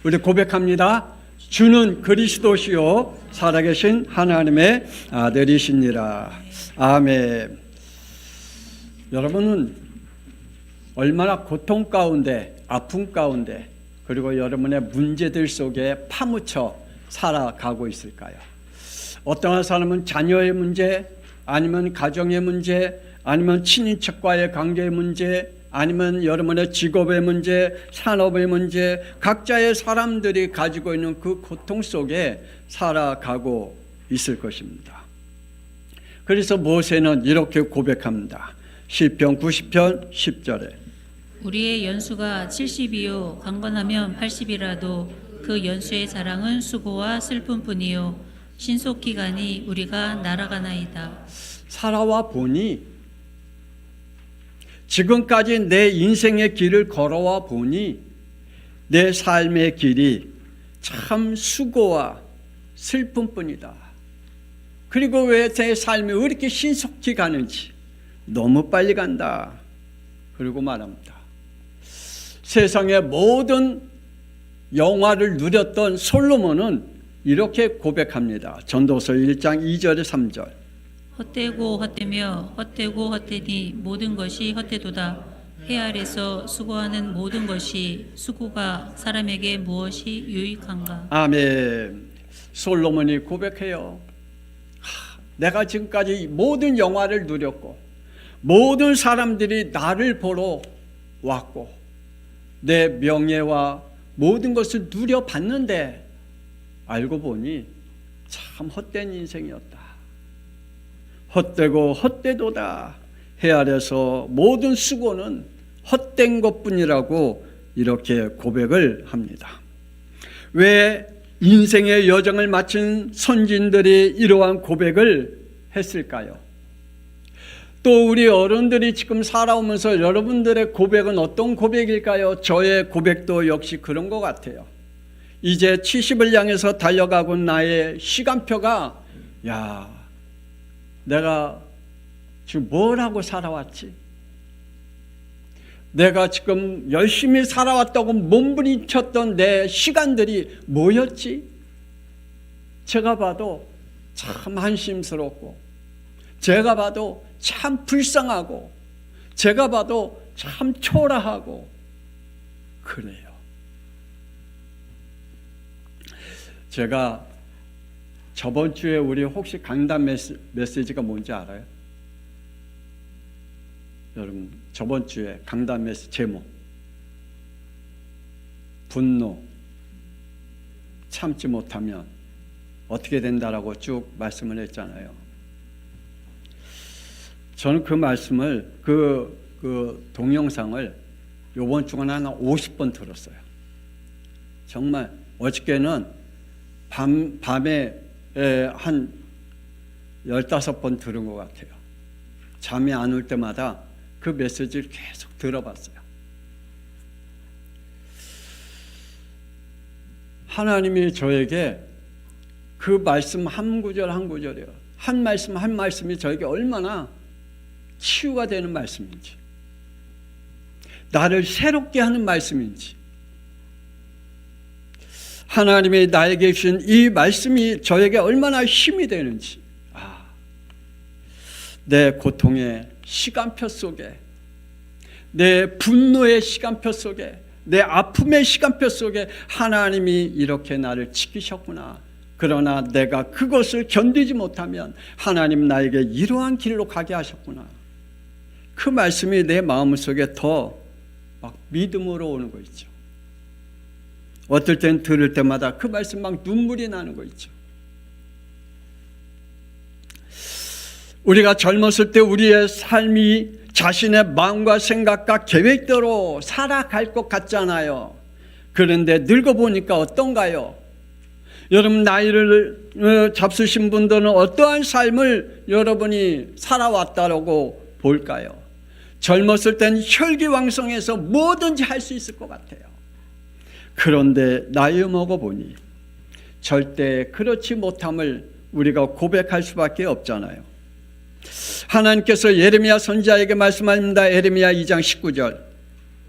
우리 고백합니다. 주는 그리스도시요 살아계신 하나님의 아들이시니라. 아멘. 여러분은 얼마나 고통 가운데, 아픔 가운데, 그리고 여러분의 문제들 속에 파묻혀 살아가고 있을까요? 어떠한 사람은 자녀의 문제, 아니면 가정의 문제, 아니면 친인척과의 관계의 문제, 아니면 여러분의 직업의 문제, 산업의 문제, 각자의 사람들이 가지고 있는 그 고통 속에 살아가고 있을 것입니다. 그래서 모세는 이렇게 고백합니다. 시편 90편 10절에 우리의 연수가 70이요 강건하면 80이라도 그 연수의 자랑은 수고와 슬픔뿐이요 신속기간이 우리가 날아가나이다. 살아와 보니, 지금까지 내 인생의 길을 걸어와 보니 내 삶의 길이 참 수고와 슬픔뿐이다. 그리고 왜 제 삶이 왜 이렇게 신속히 가는지, 너무 빨리 간다. 그리고 말합니다. 세상의 모든 영화를 누렸던 솔로몬은 이렇게 고백합니다. 전도서 1장 2절에 3절. 헛되고 헛되며 헛되고 헛되니 모든 것이 헛되도다. 해 아래서 수고하는 모든 것이 수고가 사람에게 무엇이 유익한가. 아멘. 솔로몬이 고백해요. 내가 지금까지 모든 영화를 누렸고 모든 사람들이 나를 보러 왔고 내 명예와 모든 것을 누려봤는데 알고 보니 참 헛된 인생이었다. 헛되고 헛되도다. 해 아래서 모든 수고는 헛된 것뿐이라고 이렇게 고백을 합니다. 왜 인생의 여정을 마친 선진들이 이러한 고백을 했을까요? 또 우리 어른들이 지금 살아오면서 여러분들의 고백은 어떤 고백일까요? 저의 고백도 역시 그런 것 같아요. 이제 70을 향해서 달려가고 나의 시간표가 내가 지금 뭘 하고 살아왔지? 내가 지금 열심히 살아왔다고 몸부림쳤던 내 시간들이 뭐였지? 제가 봐도 참 한심스럽고, 제가 봐도 참 불쌍하고, 제가 봐도 참 초라하고 그래요. 제가 저번 주에 우리 혹시 강단 메시지가 뭔지 알아요? 여러분, 저번 주에 강단 메시지 제목 분노 참지 못하면 어떻게 된다라고 쭉 말씀을 했잖아요. 저는 그 말씀을 그 동영상을 이번 주간 한 50번 들었어요. 정말 어저께는 밤에 한 15번 들은 것 같아요. 잠이 안 올 때마다 그 메시지를 계속 들어봤어요. 하나님이 저에게 그 말씀 한 구절 한 구절이요, 한 말씀 한 말씀이 저에게 얼마나 치유가 되는 말씀인지, 나를 새롭게 하는 말씀인지, 하나님이 나에게 주신 이 말씀이 저에게 얼마나 힘이 되는지, 내 고통의 시간표 속에, 내 분노의 시간표 속에, 내 아픔의 시간표 속에 하나님이 이렇게 나를 지키셨구나. 그러나 내가 그것을 견디지 못하면 하나님 나에게 이러한 길로 가게 하셨구나. 그 말씀이 내 마음속에 더 막 믿음으로 오는 거 있죠. 어떨 땐 들을 때마다 그 말씀 막 눈물이 나는 거 있죠. 우리가 젊었을 때 우리의 삶이 자신의 마음과 생각과 계획대로 살아갈 것 같잖아요. 그런데 늙어보니까 어떤가요? 여러분, 나이를 잡수신 분들은 어떠한 삶을 여러분이 살아왔다고 볼까요? 젊었을 땐 혈기왕성해서 뭐든지 할 수 있을 것 같아요. 그런데 나이 먹어보니 절대 그렇지 못함을 우리가 고백할 수밖에 없잖아요. 하나님께서 예레미야 선지자에게 말씀합니다. 예레미야 2장 19절.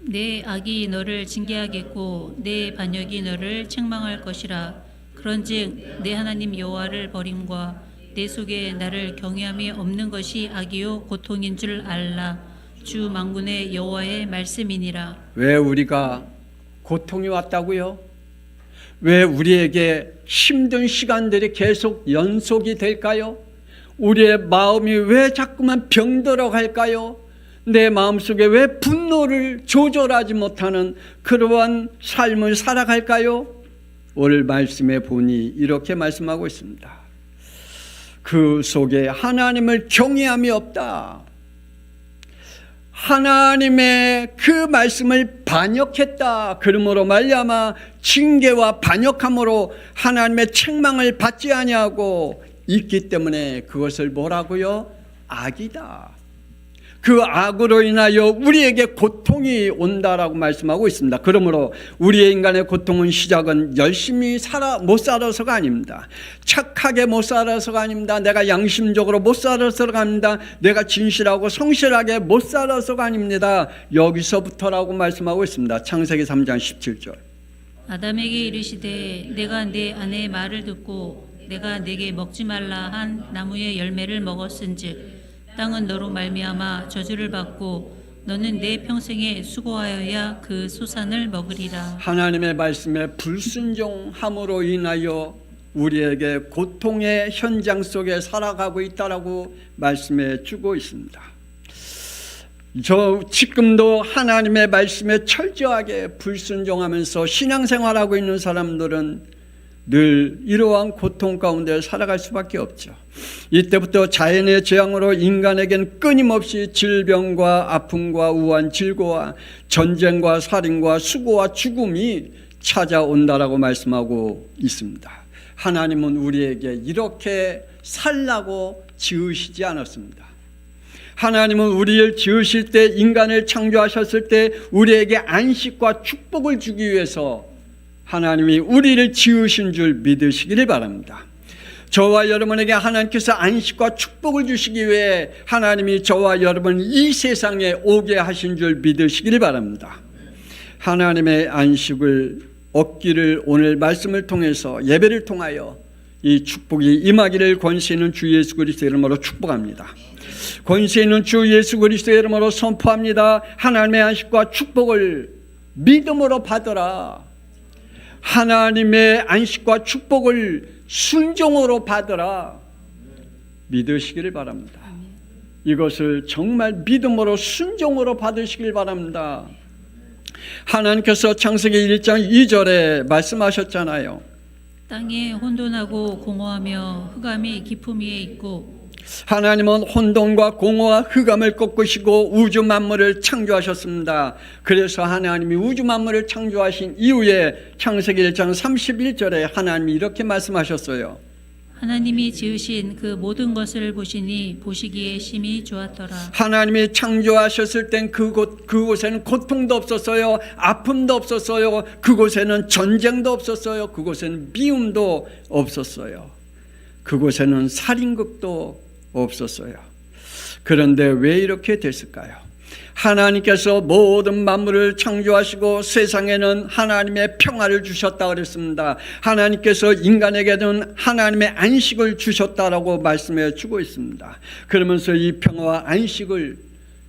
내 악이 너를 징계하겠고 내 반역이 너를 책망할 것이라. 그런즉 내 하나님 여호와를 버림과 내 속에 나를 경외함이 없는 것이 악이요 고통인 줄 알라. 주 만군의 여호와의 말씀이니라. 왜 우리가 고통이 왔다고요? 왜 우리에게 힘든 시간들이 계속 연속이 될까요? 우리의 마음이 왜 자꾸만 병들어 갈까요? 내 마음속에 왜 분노를 조절하지 못하는 그러한 삶을 살아갈까요? 오늘 말씀에 보니 이렇게 말씀하고 있습니다. 그 속에 하나님을 경외함이 없다. 하나님의 그 말씀을 반역했다. 그러므로 말미암아 징계와 반역함으로 하나님의 책망을 받지 아니하고 있기 때문에 그것을 뭐라고요? 악이다. 그 악으로 인하여 우리에게 고통이 온다라고 말씀하고 있습니다. 그러므로 우리의 인간의 고통은 시작은 열심히 못 살아서가 아닙니다. 착하게 못 살아서가 아닙니다. 내가 양심적으로 못 살아서가 아닙니다. 내가 진실하고 성실하게 못 살아서가 아닙니다. 여기서부터라고 말씀하고 있습니다. 창세기 3장 17절. 아담에게 이르시되 내가 내 아내의 말을 듣고 내가 내게 먹지 말라 한 나무의 열매를 먹었은즉 땅은 너로 말미암아 저주를 받고 너는 내 평생에 수고하여야 그 소산을 먹으리라. 하나님의 말씀에 불순종함으로 인하여 우리에게 고통의 현장 속에 살아가고 있다라고 말씀해 주고 있습니다. 지금도 하나님의 말씀에 철저하게 불순종하면서 신앙생활하고 있는 사람들은 늘 이러한 고통 가운데 살아갈 수밖에 없죠. 이때부터 자연의 재앙으로 인간에겐 끊임없이 질병과 아픔과 우한 질고와 전쟁과 살인과 수고와 죽음이 찾아온다라고 말씀하고 있습니다. 하나님은 우리에게 이렇게 살라고 지으시지 않았습니다. 하나님은 우리를 지으실 때, 인간을 창조하셨을 때 우리에게 안식과 축복을 주기 위해서 하나님이 우리를 지으신 줄 믿으시기를 바랍니다. 저와 여러분에게 하나님께서 안식과 축복을 주시기 위해 하나님이 저와 여러분 이 세상에 오게 하신 줄 믿으시기를 바랍니다. 하나님의 안식을 얻기를 오늘 말씀을 통해서, 예배를 통하여 이 축복이 임하기를 권세 있는 주 예수 그리스도의 이름으로 축복합니다. 권세 있는 주 예수 그리스도의 이름으로 선포합니다. 하나님의 안식과 축복을 믿음으로 받으라. 하나님의 안식과 축복을 순종으로 받으라. 믿으시기를 바랍니다. 이것을 정말 믿음으로 순종으로 받으시길 바랍니다. 하나님께서 창세기 1장 2절에 말씀하셨잖아요. 땅에 혼돈하고 공허하며 흑암이 깊음 위에 있고 하나님은 혼돈과 공허와 흑암을 꺾으시고 우주 만물을 창조하셨습니다. 그래서 하나님이 우주 만물을 창조하신 이후에 창세기 1장 31절에 하나님이 이렇게 말씀하셨어요. 하나님이 지으신 그 모든 것을 보시니 보시기에 심히 좋았더라. 하나님이 창조하셨을 땐 그곳에는 고통도 없었어요. 아픔도 없었어요. 그곳에는 전쟁도 없었어요. 그곳에는 미움도 없었어요. 그곳에는 살인극도 없었어요. 그런데 왜 이렇게 됐을까요? 하나님께서 모든 만물을 창조하시고 세상에는 하나님의 평화를 주셨다 그랬습니다. 하나님께서 인간에게는 하나님의 안식을 주셨다라고 말씀해 주고 있습니다. 그러면서 이 평화와 안식을,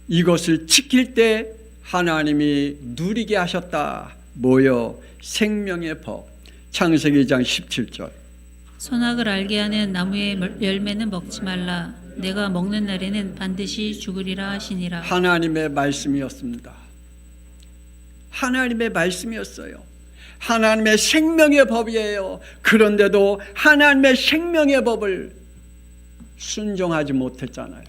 이것을 지킬 때 하나님이 누리게 하셨다. 뭐요? 생명의 법. 창세기 2장 17절. 선악을 알게 하는 나무의 열매는 먹지 말라. 내가 먹는 날에는 반드시 죽으리라 하시니라. 하나님의 말씀이었습니다. 하나님의 말씀이었어요. 하나님의 생명의 법이에요. 그런데도 하나님의 생명의 법을 순종하지 못했잖아요.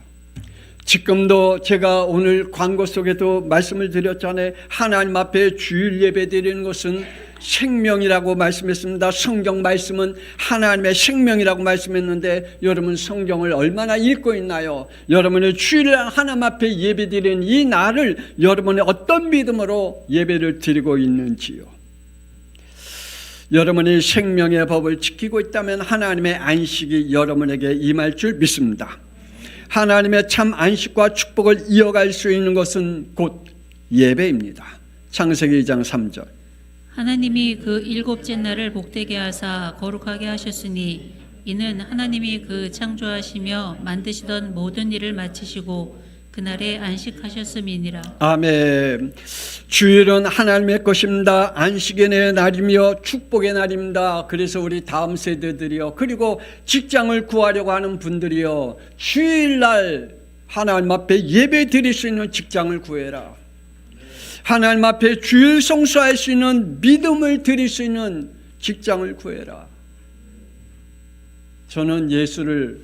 지금도 제가 오늘 광고 속에도 말씀을 드렸잖아요. 하나님 앞에 주일 예배 드리는 것은 생명이라고 말씀했습니다. 성경 말씀은 하나님의 생명이라고 말씀했는데 여러분 성경을 얼마나 읽고 있나요? 여러분의 주일 하나님 앞에 예배 드리는 이 날을 여러분이 어떤 믿음으로 예배를 드리고 있는지요? 여러분이 생명의 법을 지키고 있다면 하나님의 안식이 여러분에게 임할 줄 믿습니다. 하나님의 참 안식과 축복을 이어갈 수 있는 것은 곧 예배입니다. 창세기 2장 3절. 하나님이 그 일곱째 날을 복되게 하사 거룩하게 하셨으니 이는 하나님이 그 창조하시며 만드시던 모든 일을 마치시고 그날에 안식하셨음이니라. 아멘. 주일은 하나님의 것입니다. 안식의 날이며 축복의 날입니다. 그래서 우리 다음 세대들이요, 그리고 직장을 구하려고 하는 분들이요, 주일날 하나님 앞에 예배 드릴 수 있는 직장을 구해라. 하나님 앞에 주일 성수할 수 있는 믿음을 드릴 수 있는 직장을 구해라. 저는 예수를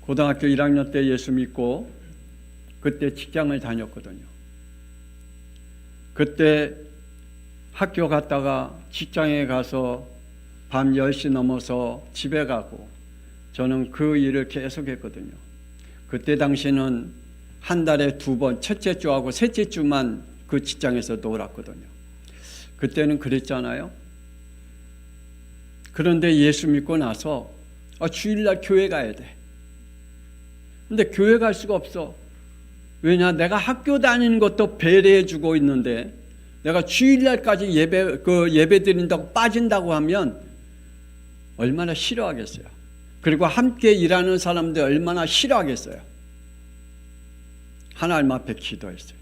고등학교 1학년 때 예수 믿고 그때 직장을 다녔거든요. 그때 학교 갔다가 직장에 가서 밤 10시 넘어서 집에 가고 저는 그 일을 계속 했거든요. 그때 당시는 한 달에 2번, 첫째 주하고 셋째 주만 그 직장에서 놀았거든요. 그때는 그랬잖아요. 그런데 예수 믿고 나서 주일날 교회 가야 돼. 근데 교회 갈 수가 없어. 왜냐? 내가 학교 다니는 것도 배려해 주고 있는데 내가 주일날까지 예배 드린다고 빠진다고 하면 얼마나 싫어하겠어요. 그리고 함께 일하는 사람들 얼마나 싫어하겠어요. 하나님 앞에 기도했어요.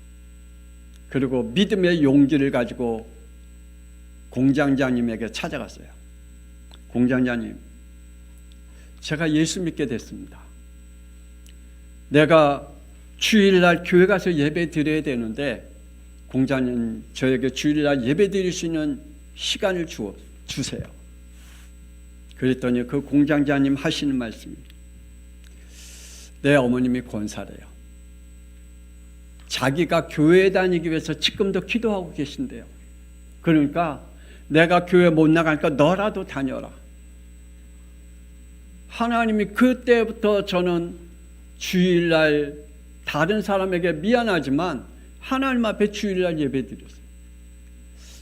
그리고 믿음의 용기를 가지고 공장장님에게 찾아갔어요. 공장장님, 제가 예수 믿게 됐습니다. 내가 주일날 교회 가서 예배 드려야 되는데 공장님 저에게 주일날 예배 드릴 수 있는 시간을 주세요. 그랬더니 그 공장장님 하시는 말씀이, 내 어머님이 권사래요. 자기가 교회 다니기 위해서 지금도 기도하고 계신대요. 그러니까 내가 교회 못 나가니까 너라도 다녀라. 하나님이 그때부터 저는 주일날 다른 사람에게 미안하지만 하나님 앞에 주일날 예배드렸어요.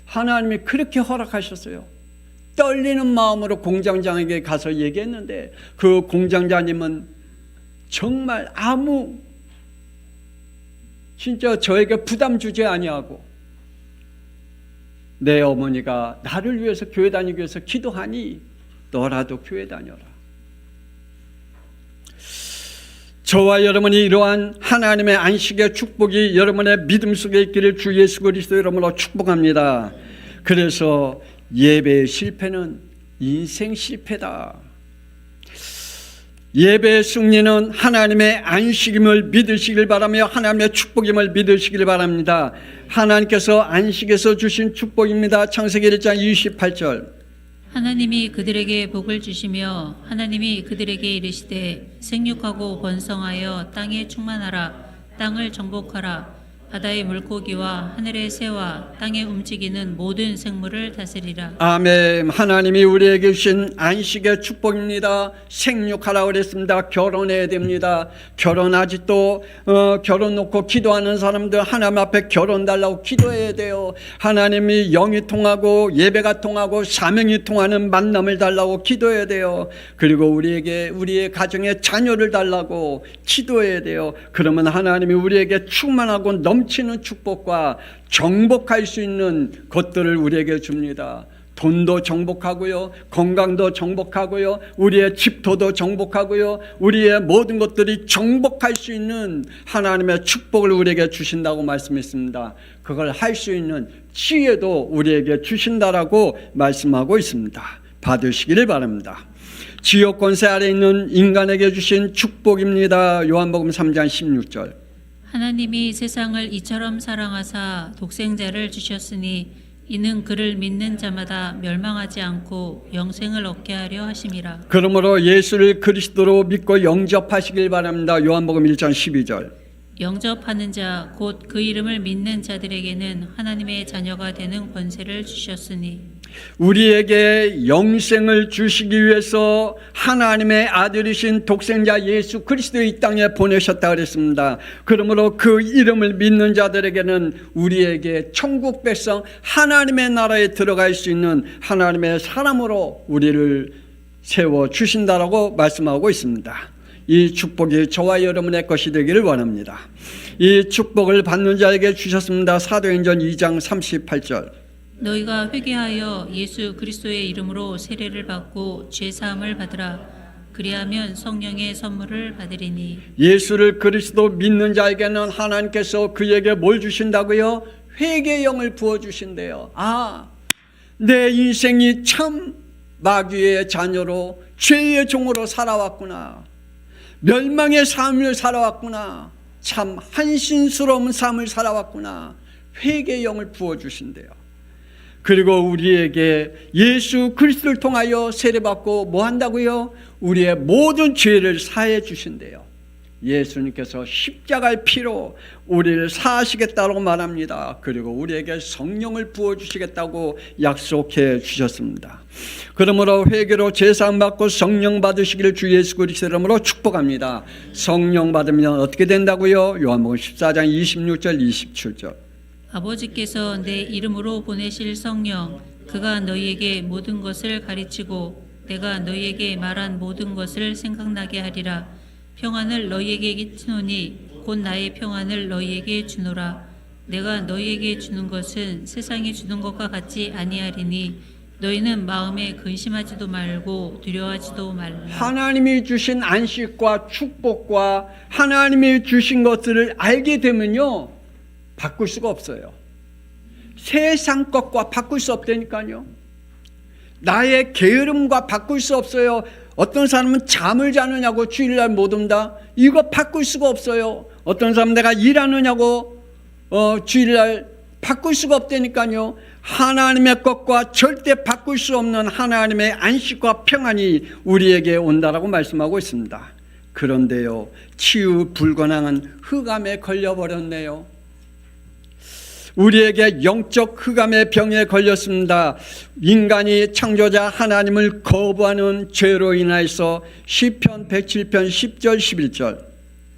하나님이 그렇게 허락하셨어요. 떨리는 마음으로 공장장에게 가서 얘기했는데 그 공장장님은 정말 진짜 저에게 부담 주지 아니하고, 내 어머니가 나를 위해서 교회 다니기 위해서 기도하니 너라도 교회 다녀라. 저와 여러분이 이러한 하나님의 안식의 축복이 여러분의 믿음 속에 있기를 주 예수 그리스도 이름으로 축복합니다. 그래서 예배의 실패는 인생 실패다. 예배의 승리는 하나님의 안식임을 믿으시길 바라며 하나님의 축복임을 믿으시길 바랍니다. 하나님께서 안식에서 주신 축복입니다. 창세기 1장 28절. 하나님이 그들에게 복을 주시며 하나님이 그들에게 이르시되 생육하고 번성하여 땅에 충만하라. 땅을 정복하라. 바다의 물고기와 하늘의 새와 땅에 움직이는 모든 생물을 다스리라. 아멘. 하나님이 우리에게 주신 안식의 축복입니다. 생육하라 그랬습니다. 결혼해야 됩니다. 결혼 아직도 결혼 놓고 기도하는 사람들 하나님 앞에 결혼 달라고 기도해야 돼요. 하나님이 영이 통하고 예배가 통하고 사명이 통하는 만남을 달라고 기도해야 돼요. 그리고 우리의 가정에 자녀를 달라고 기도해야 돼요. 그러면 하나님이 우리에게 충만하고 넘치는 축복과 정복할 수 있는 것들을 우리에게 줍니다. 돈도 정복하고요, 건강도 정복하고요, 우리의 집토도 정복하고요, 우리의 모든 것들이 정복할 수 있는 하나님의 축복을 우리에게 주신다고 말씀했습니다. 그걸 할 수 있는 지혜도 우리에게 주신다라고 말씀하고 있습니다. 받으시기를 바랍니다. 지역 권세 아래 있는 인간에게 주신 축복입니다. 요한복음 3장 16절. 하나님이 세상을 이처럼 사랑하사 독생자를 주셨으니 이는 그를 믿는 자마다 멸망하지 않고 영생을 얻게 하려 하심이라. 그러므로 예수를 그리스도로 믿고 영접하시길 바랍니다. 요한복음 1장 12절. 영접하는 자 곧 그 이름을 믿는 자들에게는 하나님의 자녀가 되는 권세를 주셨으니. 우리에게 영생을 주시기 위해서 하나님의 아들이신 독생자 예수 그리스도를 이 땅에 보내셨다 그랬습니다. 그러므로 그 이름을 믿는 자들에게는 우리에게 천국 백성 하나님의 나라에 들어갈 수 있는 하나님의 사람으로 우리를 세워 주신다라고 말씀하고 있습니다. 이 축복이 저와 여러분의 것이 되기를 원합니다. 이 축복을 받는 자에게 주셨습니다. 사도행전 2장 38절. 너희가 회개하여 예수 그리스도의 이름으로 세례를 받고 죄 사함을 받으라. 그리하면 성령의 선물을 받으리니. 예수를 그리스도 믿는 자에게는 하나님께서 그에게 뭘 주신다고요? 회개의 영을 부어주신대요. 내 인생이 참 마귀의 자녀로 죄의 종으로 살아왔구나. 멸망의 삶을 살아왔구나. 참 한신스러운 삶을 살아왔구나. 회개의 영을 부어주신대요. 그리고 우리에게 예수 그리스도를 통하여 세례받고 뭐 한다고요? 우리의 모든 죄를 사해 주신대요. 예수님께서 십자가의 피로 우리를 사하시겠다고 말합니다. 그리고 우리에게 성령을 부어주시겠다고 약속해 주셨습니다. 그러므로 회개로 제사함 받고 성령 받으시기를 주 예수 그리스도 이름으로 축복합니다. 성령 받으면 어떻게 된다고요? 요한복음 14장 26절 27절. 아버지께서 내 이름으로 보내실 성령 그가 너희에게 모든 것을 가르치고 내가 너희에게 말한 모든 것을 생각나게 하리라. 평안을 너희에게 끼치노니 곧 나의 평안을 너희에게 주노라. 내가 너희에게 주는 것은 세상이 주는 것과 같지 아니하리니 너희는 마음에 근심하지도 말고 두려워하지도 말라. 하나님이 주신 안식과 축복과 하나님이 주신 것들을 알게 되면요, 바꿀 수가 없어요. 세상 것과 바꿀 수 없다니까요. 나의 게으름과 바꿀 수 없어요. 어떤 사람은 잠을 자느냐고 주일날 못 온다. 이거 바꿀 수가 없어요. 어떤 사람은 내가 일하느냐고 주일날 바꿀 수가 없다니까요. 하나님의 것과 절대 바꿀 수 없는 하나님의 안식과 평안이 우리에게 온다라고 말씀하고 있습니다. 그런데요, 치유 불가능한 흑암에 걸려버렸네요. 우리에게 영적 흑암의 병에 걸렸습니다. 인간이 창조자 하나님을 거부하는 죄로 인하여서 시편 107편 10절 11절.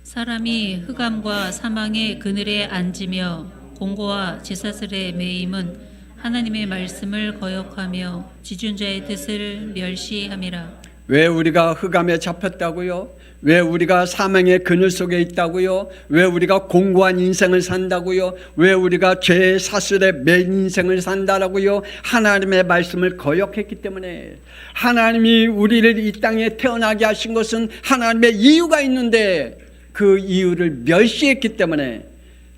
사람이 흑암과 사망의 그늘에 앉으며 공고와 제사슬에 매임은 하나님의 말씀을 거역하며 지존자의 뜻을 멸시함이라. 왜 우리가 흑암에 잡혔다고요? 왜 우리가 사망의 그늘 속에 있다고요? 왜 우리가 공고한 인생을 산다고요? 왜 우리가 죄의 사슬에 매인 인생을 산다라고요? 하나님의 말씀을 거역했기 때문에. 하나님이 우리를 이 땅에 태어나게 하신 것은 하나님의 이유가 있는데 그 이유를 멸시했기 때문에,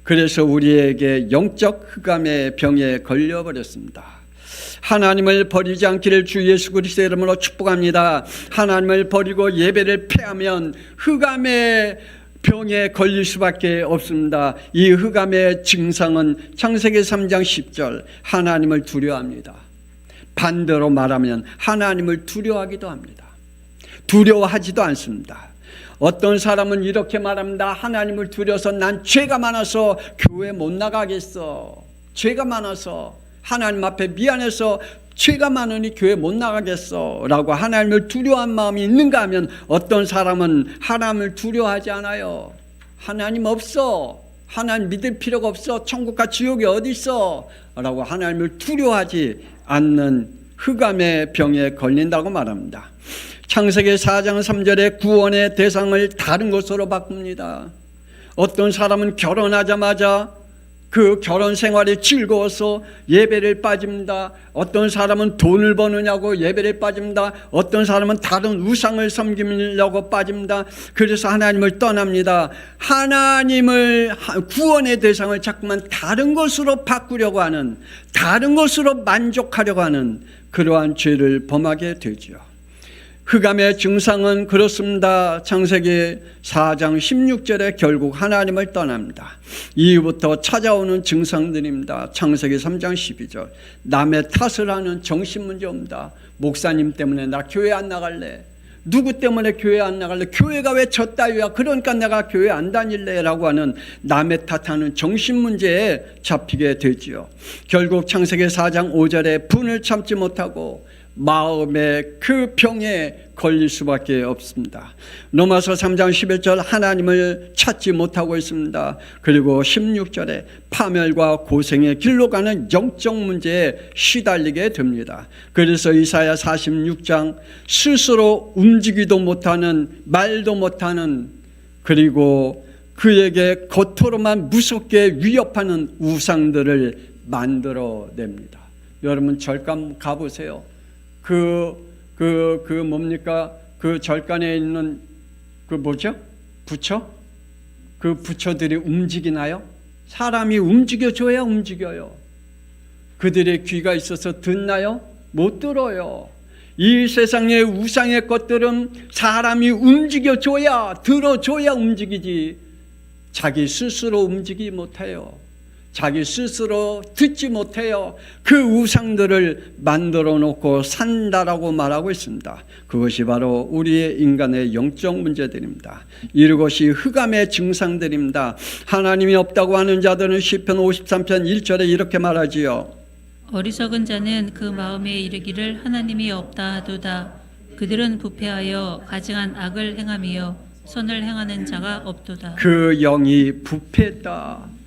그래서 우리에게 영적 흑암의 병에 걸려버렸습니다. 하나님을 버리지 않기를 주 예수 그리스도의 이름으로 축복합니다. 하나님을 버리고 예배를 패하면 흑암의 병에 걸릴 수밖에 없습니다. 이 흑암의 증상은 창세기 3장 10절 하나님을 두려워합니다. 반대로 말하면 하나님을 두려워하기도 합니다. 두려워하지도 않습니다. 어떤 사람은 이렇게 말합니다. 하나님을 두려워서 난 죄가 많아서 교회 못 나가겠어. 죄가 많아서 하나님 앞에 미안해서 죄가 많으니 교회 못 나가겠어 라고 하나님을 두려워한 마음이 있는가 하면, 어떤 사람은 하나님을 두려워하지 않아요. 하나님 없어, 하나님 믿을 필요가 없어, 천국과 지옥이 어디 있어 라고 하나님을 두려워하지 않는 흑암의 병에 걸린다고 말합니다. 창세기 4장 3절에 구원의 대상을 다른 것으로 바꿉니다. 어떤 사람은 결혼하자마자 그 결혼 생활이 즐거워서 예배를 빠집니다. 어떤 사람은 돈을 버느냐고 예배를 빠집니다. 어떤 사람은 다른 우상을 섬기려고 빠집니다. 그래서 하나님을 떠납니다. 하나님을, 구원의 대상을 자꾸만 다른 것으로 바꾸려고 하는, 다른 것으로 만족하려고 하는 그러한 죄를 범하게 되죠. 흑암의 증상은 그렇습니다. 창세기 4장 16절에 결국 하나님을 떠납니다. 이후부터 찾아오는 증상들입니다. 창세기 3장 12절 남의 탓을 하는 정신문제 옵니다. 목사님 때문에 나 교회 안 나갈래. 누구 때문에 교회 안 나갈래? 교회가 왜 저 따위야? 그러니까 내가 교회 안 다닐래 라고 하는 남의 탓하는 정신문제에 잡히게 되지요. 결국 창세기 4장 5절에 분을 참지 못하고 마음의 그 병에 걸릴 수밖에 없습니다. 로마서 3장 11절 하나님을 찾지 못하고 있습니다. 그리고 16절에 파멸과 고생의 길로 가는 영적 문제에 시달리게 됩니다. 그래서 이사야 46장 스스로 움직이도 못하는, 말도 못하는, 그리고 그에게 겉으로만 무섭게 위협하는 우상들을 만들어냅니다. 여러분 절간 가보세요. 뭡니까? 그 절간에 있는 그 뭐죠? 부처? 그 부처들이 움직이나요? 사람이 움직여줘야 움직여요. 그들의 귀가 있어서 듣나요? 못 들어요. 이 세상의 우상의 것들은 사람이 움직여줘야, 들어줘야 움직이지, 자기 스스로 움직이지 못해요. 자기 스스로 듣지 못해요. 그 우상들을 만들어 놓고 산다라고 말하고 있습니다. 그것이 바로 우리의 인간의 영적 문제들입니다. 이것이 흑암의 증상들입니다. 하나님이 없다고 하는 자들은 시편 53편 1절에 이렇게 말하지요. 어리석은 자는 그 마음에 이르기를 하나님이 없다 하도다. 그들은 부패하여 가증한 악을 행하며 선을 행하는 자가 없도다. 그 영이 부패했다.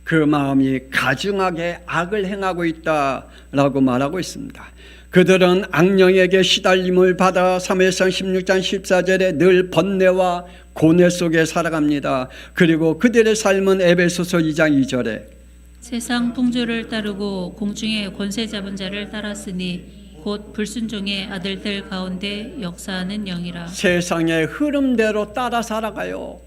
그 마음이 가증하게 악을 행하고 있다라고 말하고 있습니다. 그들은 악령에게 시달림을 받아 사무엘상 16장 14절에 늘 번뇌와 고뇌 속에 살아갑니다. 그리고 그들의 삶은 에베소서 2장 2절에 세상 풍조를 따르고 공중의 권세 잡은 자를 따랐으니 곧 불순종의 아들들 가운데 역사하는 영이라. 세상의 흐름대로 따라 살아가요.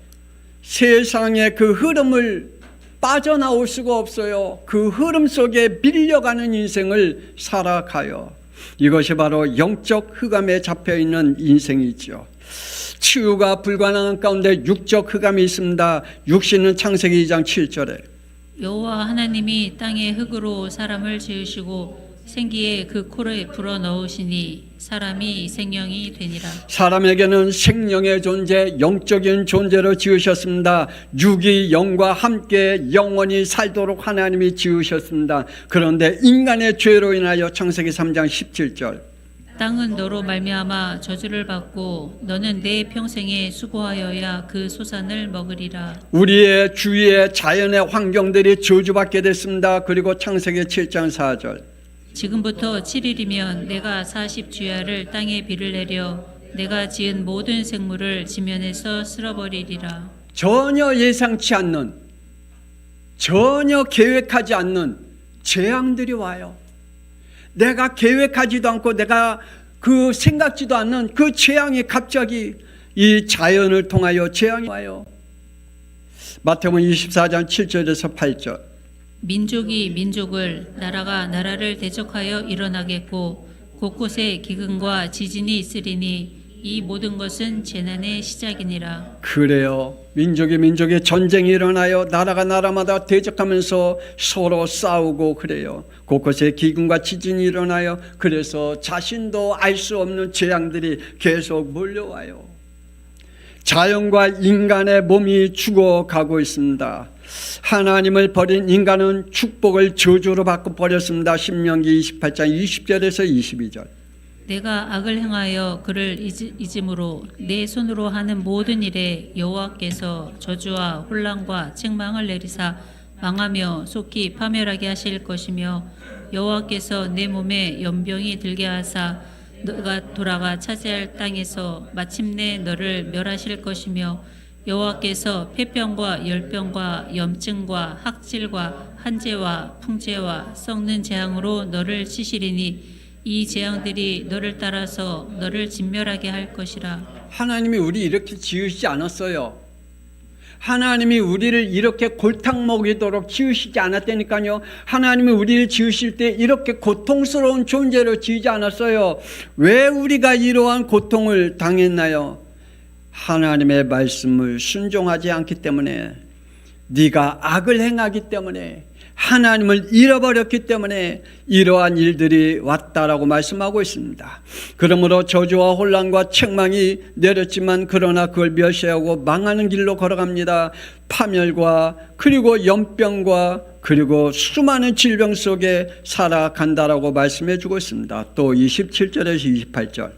세상의 그 흐름을 빠져나올 수가 없어요. 그 흐름 속에 밀려가는 인생을 살아가요. 이것이 바로 영적 흑암에 잡혀있는 인생이죠. 치유가 불가능한 가운데 육적 흑암이 있습니다. 육신은 창세기 2장 7절에 여호와 하나님이 땅의 흙으로 사람을 지으시고 생기에 그 코를 불어 넣으시니 사람이 생명이 되니라. 사람에게는 생명의 존재, 영적인 존재로 지으셨습니다. 육이 영과 함께 영원히 살도록 하나님이 지으셨습니다. 그런데 인간의 죄로 인하여 창세기 3장 17절 땅은 너로 말미암아 저주를 받고 너는 내 평생에 수고하여야 그 소산을 먹으리라. 우리의 주위의 자연의 환경들이 저주받게 됐습니다. 그리고 창세기 7장 4절 지금부터 7일이면 내가 40주야를 땅에 비를 내려 내가 지은 모든 생물을 지면에서 쓸어버리리라. 전혀 예상치 않는, 전혀 계획하지 않는 재앙들이 와요. 내가 계획하지도 않고 내가 그 생각지도 않는 그 재앙이 갑자기 이 자연을 통하여 재앙이 와요. 마태복음 24장 7절에서 8절 민족이 민족을, 나라가 나라를 대적하여 일어나겠고 곳곳에 기근과 지진이 있으리니 이 모든 것은 재난의 시작이니라. 그래요. 민족이 민족의 전쟁이 일어나요. 나라가 나라마다 대적하면서 서로 싸우고 그래요. 곳곳에 기근과 지진이 일어나요. 그래서 자신도 알 수 없는 재앙들이 계속 몰려와요. 자연과 인간의 몸이 죽어가고 있습니다. 하나님을 버린 인간은 축복을 저주로 바꿔버렸습니다. 신명기 28장 20절에서 22절 내가 악을 행하여 그를 잊음으로 내 손으로 하는 모든 일에 여호와께서 저주와 혼란과 책망을 내리사 망하며 속히 파멸하게 하실 것이며 여호와께서 내 몸에 연병이 들게 하사 너가 돌아가 차지할 땅에서 마침내 너를 멸하실 것이며 여호와께서 폐병과 열병과 염증과 학질과 한재와 풍재와 썩는 재앙으로 너를 치시리니 이 재앙들이 너를 따라서 너를 진멸하게 할 것이라. 하나님이 우리 이렇게 지으시지 않았어요. 하나님이 우리를 이렇게 골탕 먹이도록 지으시지 않았다니까요. 하나님이 우리를 지으실 때 이렇게 고통스러운 존재로 지으지 않았어요. 왜 우리가 이러한 고통을 당했나요? 하나님의 말씀을 순종하지 않기 때문에, 네가 악을 행하기 때문에, 하나님을 잃어버렸기 때문에 이러한 일들이 왔다라고 말씀하고 있습니다. 그러므로 저주와 혼란과 책망이 내렸지만 그러나 그걸 멸시하고 망하는 길로 걸어갑니다. 파멸과 그리고 연병과 그리고 수많은 질병 속에 살아간다라고 말씀해 주고 있습니다. 또 27절에서 28절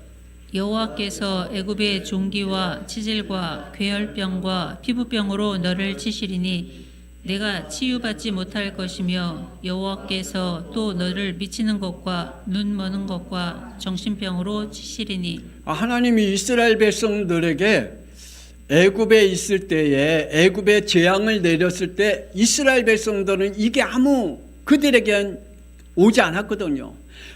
여호와께서 애굽의 종기와 치질과 괴혈병과 피부병으로 너를 치시리니 내가 치유받지 못할 것이며 여호와께서 또 너를 미치는 것과 눈 머는 것과 정신병으로 치시리니. 하나님이 이스라엘 백성들에게 애굽에 있을 때에 애굽에 재앙을 내렸을 때 이스라엘 백성들은 이게 아무 그들에겐 오지 않았거든요.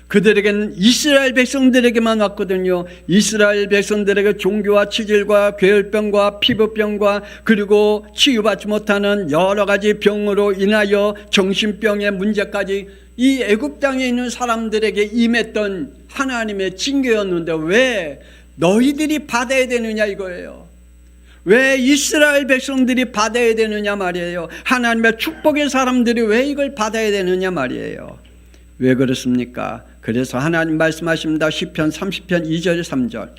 그들에게는 이스라엘 백성들에게만 왔거든요. 이스라엘 백성들에게 종교와 치질과 괴혈병과 피부병과 그리고 치유받지 못하는 여러 가지 병으로 인하여 정신병의 문제까지 이 애굽 땅에 있는 사람들에게 임했던 하나님의 징계였는데 왜 너희들이 받아야 되느냐 이거예요. 왜 이스라엘 백성들이 받아야 되느냐 말이에요. 하나님의 축복의 사람들이 왜 이걸 받아야 되느냐 말이에요. 왜 그렇습니까? 그래서 하나님 말씀하십니다. 시편 30편 2절 3절.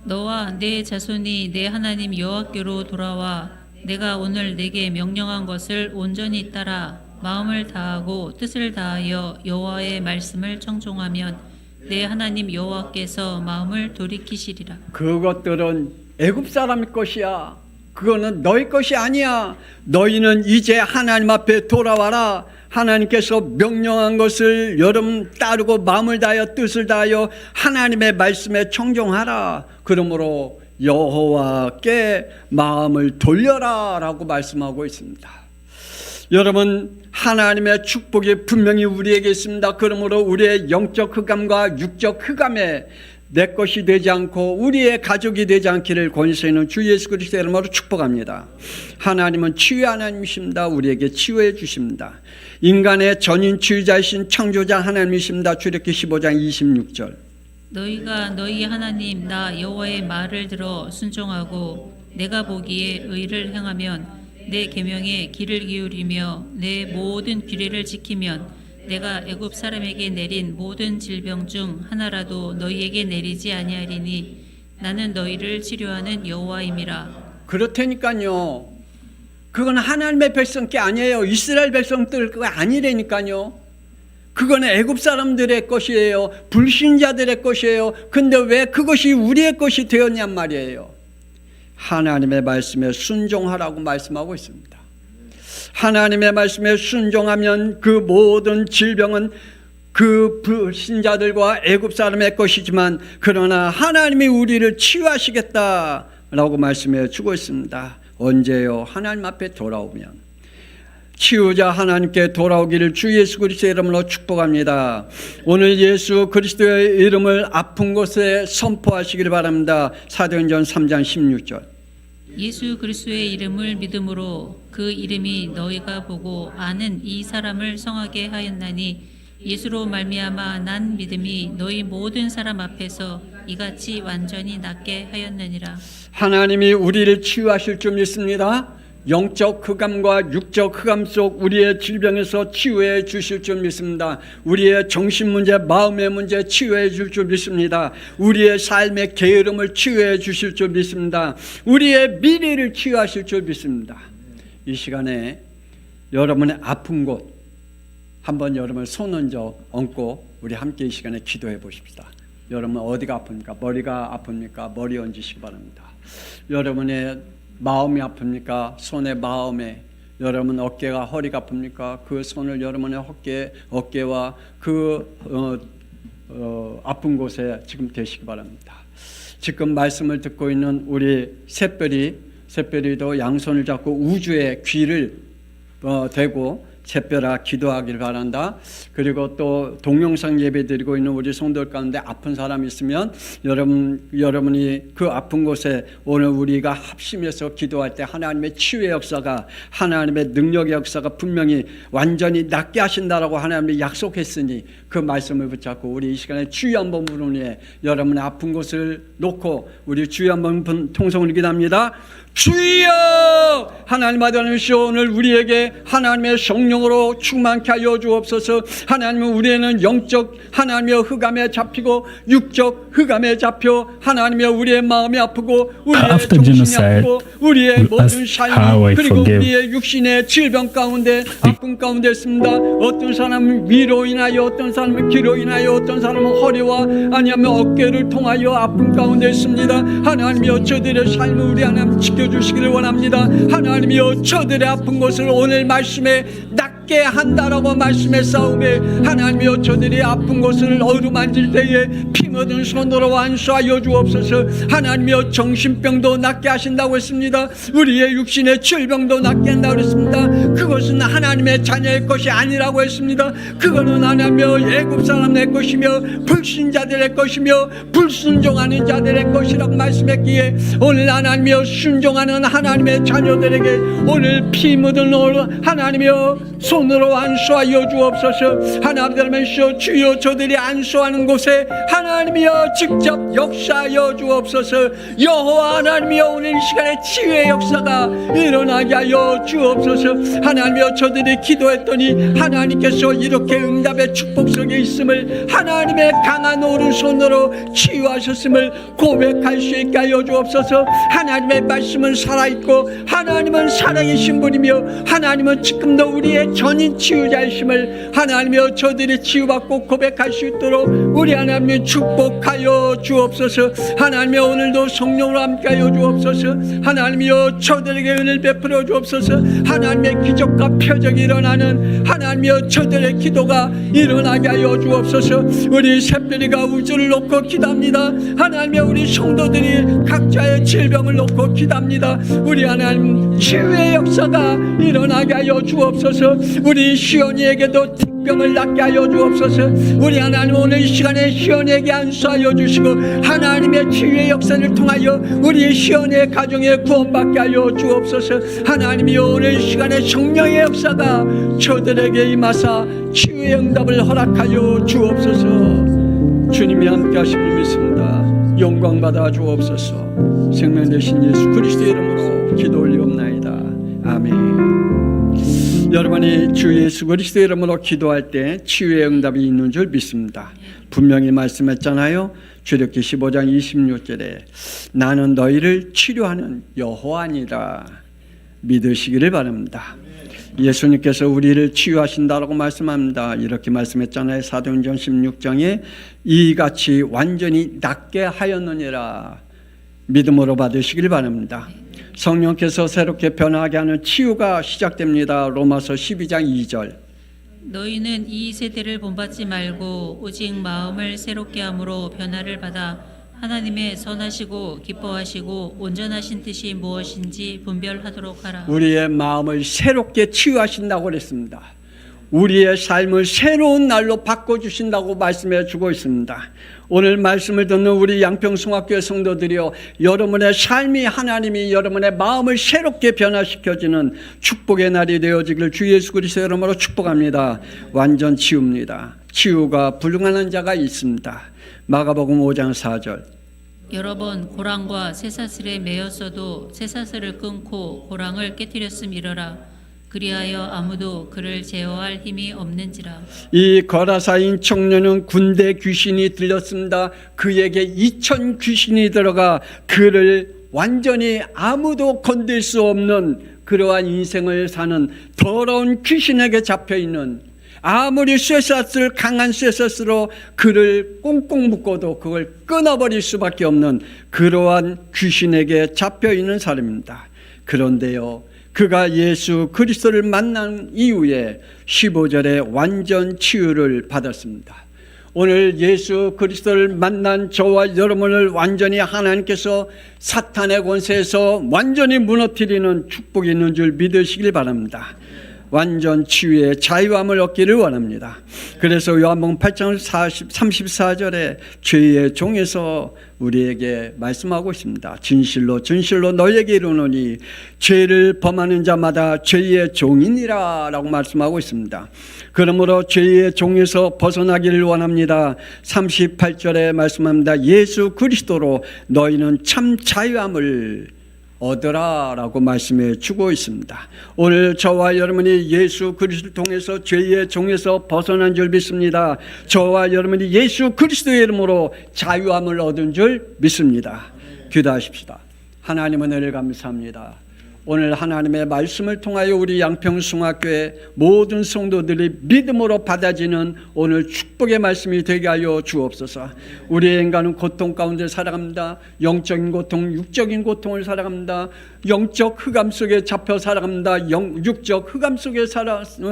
너와 내 자손이 내 하나님 여호와께로 돌아와 내가 오늘 내게 명령한 것을 온전히 따라 마음을 다하고 뜻을 다하여 여호와의 말씀을 청종하면 내 하나님 여호와께서 마음을 돌이키시리라. 그것들은 애굽 사람의 것이야. 그거는 너희 것이 아니야. 너희는 이제 하나님 앞에 돌아와라. 하나님께서 명령한 것을 여러분 따르고 마음을 다하여 뜻을 다하여 하나님의 말씀에 청종하라. 그러므로 여호와께 마음을 돌려라 라고 말씀하고 있습니다. 여러분 하나님의 축복이 분명히 우리에게 있습니다. 그러므로 우리의 영적 흑암과 육적 흑암에 내 것이 되지 않고 우리의 가족이 되지 않기를 권세 있는 주 예수 그리스도의 이름으로 축복합니다. 하나님은 치유의 하나님이십니다. 우리에게 치유해 주십니다. 인간의 전인 치유자이신 창조자 하나님이십니다. 출애굽기 15장 26절. 너희가 너희 하나님 나 여호와의 말을 들어 순종하고 내가 보기에 의를 행하면 내 계명에 귀를 기울이며 내 모든 규례를 지키면 내가 애굽 사람에게 내린 모든 질병 중 하나라도 너희에게 내리지 아니하리니 나는 너희를 치료하는 여호와임이라. 그렇다니까요. 그건 하나님의 백성 게 아니에요. 이스라엘 백성들 거 아니라니까요. 그건 애굽 사람들의 것이에요. 불신자들의 것이에요. 근데 왜 그것이 우리의 것이 되었냔 말이에요. 하나님의 말씀에 순종하라고 말씀하고 있습니다. 하나님의 말씀에 순종하면 그 모든 질병은 그 불신자들과 애굽 사람의 것이지만 그러나 하나님이 우리를 치유하시겠다라고 말씀해 주고 있습니다. 언제요? 하나님 앞에 돌아오면. 치유자 하나님께 돌아오기를 주 예수 그리스도의 이름으로 축복합니다. 오늘 예수 그리스도의 이름을 아픈 곳에 선포하시기를 바랍니다. 사도행전 3장 16절. 예수 그리스도의 이름을 믿음으로 그 이름이 너희가 보고 아는 이 사람을 성하게 하였나니 예수로 말미암아 난 믿음이 너희 모든 사람 앞에서 이같이 완전히 낫게 하였느니라. 하나님이 우리를 치유하실 줄 믿습니다. 영적 흑암과 육적 흑암 속 우리의 질병에서 치유해 주실 줄 믿습니다. 우리의 정신 문제, 마음의 문제 치유해 줄 줄 믿습니다. 우리의 삶의 게으름을 치유해 주실 줄 믿습니다. 우리의 미래를 치유하실 줄 믿습니다. 이 시간에 여러분의 아픈 곳 한번 여러분 손 얹어 얹고 우리 함께 이 시간에 기도해 보십시다. 여러분 어디가 아픕니까? 머리가 아픕니까? 머리 얹으시기 바랍니다. 여러분의 마음이 아픕니까? 손에 마음에. 여러분 어깨가 허리가 아픕니까? 그 손을 여러분의 어깨와 그 아픈 곳에 지금 대시기 바랍니다. 지금 말씀을 듣고 있는 우리 샛별이도 양손을 잡고 우주의 귀를 대고 샛별아 기도하기를 바란다. 그리고 또 동영상 예배 드리고 있는 우리 성도들 가운데 아픈 사람이 있으면 여러분이 그 아픈 곳에 오늘 우리가 합심해서 기도할 때 하나님의 치유의 역사가 하나님의 능력의 역사가 분명히 완전히 낫게 하신다라고 하나님이 약속했으니 그 말씀을 붙잡고 우리 이 시간에 주여 한번 부르니 여러분의 아픈 곳을 놓고 우리 주여 한번 통성을 기도합니다. 주여 하나님 아버지시오 오늘 우리에게 하나님의 성령으로 충만케 하여 주옵소서. 하나님은 우리는 영적 하나님의 흑암에 잡히고 육적 흑암에 잡혀 하나님의 우리의 마음이 아프고 우리의 정신이 아프고 우리의 모든 삶이 그리고 우리의 육신의 질병 가운데 아픔 가운데 있습니다. 어떤 사람은 위로 인하여 어떤 사람은 기로 인하여 어떤 사람은 허리와 아니면 어깨를 통하여 아픔 가운데 있습니다. 하나님이여 저들의 삶을 우리 하나님 지켜주시기를 원합니다. 하나님이여 저들의 아픈 곳을 오늘 말씀에 낫게 낫게 한다라고 말씀했사오매 하나님이여 저들이 아픈 곳을 어루만질 때에 피 묻은 손으로 안수하여 주옵소서. 하나님이여 정신병도 낫게 하신다고 했습니다. 우리의 육신의 질병도 낫게 한다고 했습니다. 그것은 하나님의 자녀의 것이 아니라고 했습니다. 그거는 하나님이여 애굽 사람의 것이며 불신자들의 것이며 불순종하는 자들의 것이라고 말씀했기에 오늘 하나님이여 순종하는 하나님의 자녀들에게 오늘 피 묻은 하나님이여 손으로 안수하여 주옵소서. 하나님이여 주여 저들이 안수하는 곳에 하나님이여 직접 역사하여 주옵소서. 여호와 하나님이여 오늘 이 시간에 치유의 역사가 일어나게 하여 주옵소서. 하나님이여 저들이 기도했더니 하나님께서 이렇게 응답의 축복 속에 있음을 하나님의 강한 오른손으로 치유하셨음을 고백할 수 있게 하여 주옵소서. 하나님의 말씀은 살아있고 하나님은 살아계신 분이며 하나님은 지금도 우리의 전인 치유자이심을 하나님이여 저들이 치유받고 고백할 수 있도록 우리 하나님이 축복하여 주옵소서. 하나님이여 오늘도 성령으로 함께하여 주옵소서. 하나님이여 저들에게 은혜를 베풀어 주옵소서. 하나님의 기적과 표적이 일어나는 하나님이여 저들의 기도가 일어나게 하여 주옵소서. 우리 새별이가 우주를 놓고 기도합니다. 하나님이여 우리 성도들이 각자의 질병을 놓고 기도합니다. 우리 하나님 치유의 역사가 일어나게 하여 주옵소서. 우리 시온이에게도 병을 낫게 하여 주옵소서. 우리 하나님 오늘 이 시간에 시온에게 안수하여 주시고 하나님의 치유의 역사를 통하여 우리 시온의 가정에 구원받게 하여 주옵소서. 하나님이여 오늘 이 시간에 성령의 역사가 저들에게 임하사 치유의 응답을 허락하여 주옵소서. 주님이 함께 하심을 믿습니다. 영광 받아 주옵소서. 생명 되신 예수 그리스도의 이름으로 기도 올리옵나이다. 아멘. 여러분이 주 예수 그리스도의 이름으로 기도할 때 치유의 응답이 있는 줄 믿습니다. 분명히 말씀했잖아요. 출애굽기 15장 26절에 나는 너희를 치료하는 여호와니라 믿으시기를 바랍니다. 예수님께서 우리를 치유하신다라고 말씀합니다. 이렇게 말씀했잖아요. 사도행전 16장에 이같이 완전히 낫게 하였느니라 믿음으로 받으시길 바랍니다. 성령께서 새롭게 변화하게 하는 치유가 시작됩니다. 로마서 12장 2절 너희는 이 세대를 본받지 말고 오직 마음을 새롭게 함으로 변화를 받아 하나님의 선하시고 기뻐하시고 온전하신 뜻이 무엇인지 분별하도록 하라. 우리의 마음을 새롭게 치유하신다고 그랬습니다. 우리의 삶을 새로운 날로 바꿔주신다고 말씀해 주고 있습니다. 오늘 말씀을 듣는 우리 양평성학교의 성도들이여 여러분의 삶이 하나님이 여러분의 마음을 새롭게 변화시켜주는 축복의 날이 되어지길 주 예수 그리스도의 이름으로 축복합니다. 완전 치유입니다. 치유가 불가능한 자가 있습니다. 마가복음 5장 4절 여러 번 고랑과 쇠사슬에 매였어도 쇠사슬을 끊고 고랑을 깨뜨렸음이러라. 그리하여 아무도 그를 제어할 힘이 없는지라. 이 거라사인 청년은 군대 귀신이 들렸습니다. 그에게 2,000 귀신이 들어가 그를 완전히 아무도 건들 수 없는 그러한 인생을 사는 더러운 귀신에게 잡혀있는 아무리 쇠사슬 강한 쇠사슬로 그를 꽁꽁 묶어도 그걸 끊어버릴 수밖에 없는 그러한 귀신에게 잡혀있는 사람입니다. 그런데요 그가 예수 그리스도를 만난 이후에 15절에 완전 치유를 받았습니다. 오늘 예수 그리스도를 만난 저와 여러분을 완전히 하나님께서 사탄의 권세에서 완전히 무너뜨리는 축복이 있는 줄 믿으시길 바랍니다. 완전 치유의 자유함을 얻기를 원합니다. 그래서 요한복음 8장 34절에 죄의 종에서 우리에게 말씀하고 있습니다. 진실로 진실로 너희에게 이르노니 죄를 범하는 자마다 죄의 종이니라 라고 말씀하고 있습니다. 그러므로 죄의 종에서 벗어나기를 원합니다. 38절에 말씀합니다. 예수 그리스도로 너희는 참 자유함을 얻으라 라고 말씀해 주고 있습니다. 오늘 저와 여러분이 예수 그리스도를 통해서 죄의 종에서 벗어난 줄 믿습니다. 저와 여러분이 예수 그리스도의 이름으로 자유함을 얻은 줄 믿습니다. 기도하십시다. 하나님의 은혜를 감사합니다. 오늘 하나님의 말씀을 통하여 우리 양평숭학교의 모든 성도들이 믿음으로 받아지는 오늘 축복의 말씀이 되게 하여 주옵소서. 우리의 인간은 고통 가운데 살아갑니다. 영적인 고통, 육적인 고통을 살아갑니다. 영적 흑암 속에 잡혀 살아갑니다. 육적 흑암 속에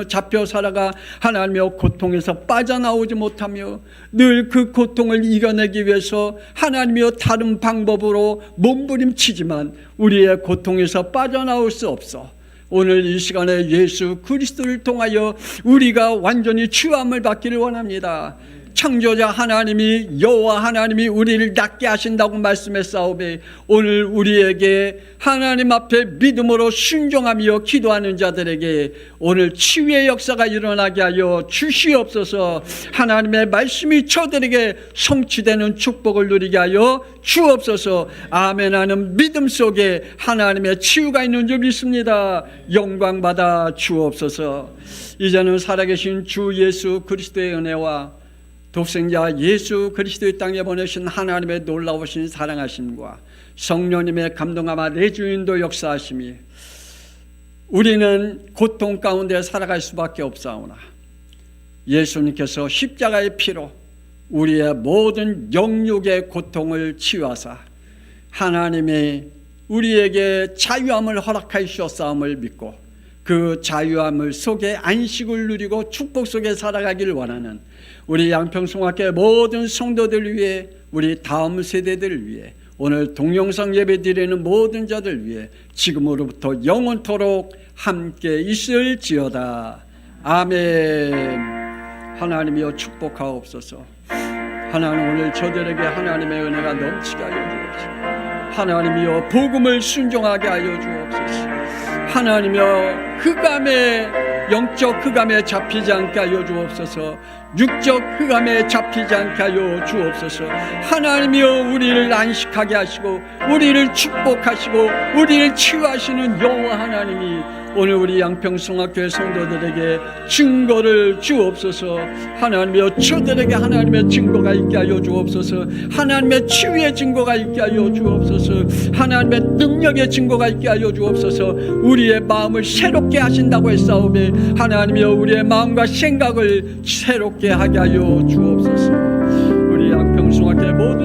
잡혀 살아가 하나님의 고통에서 빠져나오지 못하며 늘 그 고통을 이겨내기 위해서 하나님의 다른 방법으로 몸부림치지만 우리의 고통에서 빠져나올 수 없어. 오늘 이 시간에 예수 그리스도를 통하여 우리가 완전히 치유함을 받기를 원합니다. 창조자 하나님이 여호와 하나님이 우리를 낫게 하신다고 말씀했사오매 오늘 우리에게 하나님 앞에 믿음으로 순종하며 기도하는 자들에게 오늘 치유의 역사가 일어나게 하여 주시옵소서. 하나님의 말씀이 저들에게 성취되는 축복을 누리게 하여 주옵소서. 아멘 하는 믿음 속에 하나님의 치유가 있는 줄 믿습니다. 영광 받아 주옵소서. 이제는 살아계신 주 예수 그리스도의 은혜와 독생자 예수 그리스도의 땅에 보내신 하나님의 놀라우신 사랑하심과 성령님의 감동하마 내주인도 역사하심이 우리는 고통 가운데 살아갈 수밖에 없사오나 예수님께서 십자가의 피로 우리의 모든 영육의 고통을 치유하사 하나님이 우리에게 자유함을 허락하셨사옴을 믿고 그 자유함을 속에 안식을 누리고 축복 속에 살아가기를 원하는 우리 양평숭학교의 모든 성도들 위해 우리 다음 세대들을 위해 오늘 동영상 예배 드리는 모든 자들 위해 지금으로부터 영원토록 함께 있을지어다. 아멘. 하나님이여 축복하옵소서. 하나님 오늘 저들에게 하나님의 은혜가 넘치게 하여 주옵소서. 하나님이여 복음을 순종하게 하여 주옵소서. 하나님이여 흑암에 영적 흑암에 잡히지 않게 하여 주옵소서. 육적 흑암에 잡히지 않게 하여 주옵소서. 하나님이여 우리를 안식하게 하시고 우리를 축복하시고 우리를 치유하시는 여호와 하나님이 오늘 우리 양평숭학교의 성도들에게 증거를 주옵소서. 하나님이여 저들에게 하나님의 증거가 있게 하여 주옵소서. 하나님의 치유의 증거가 있게 하여 주옵소서. 하나님의 능력의 증거가 있게 하여 주옵소서. 우리의 마음을 새롭게 하신다고 했사오매 하나님이여 우리의 마음과 생각을 새롭게 하게 하여 주옵소서. 우리 양평숭학교의 모든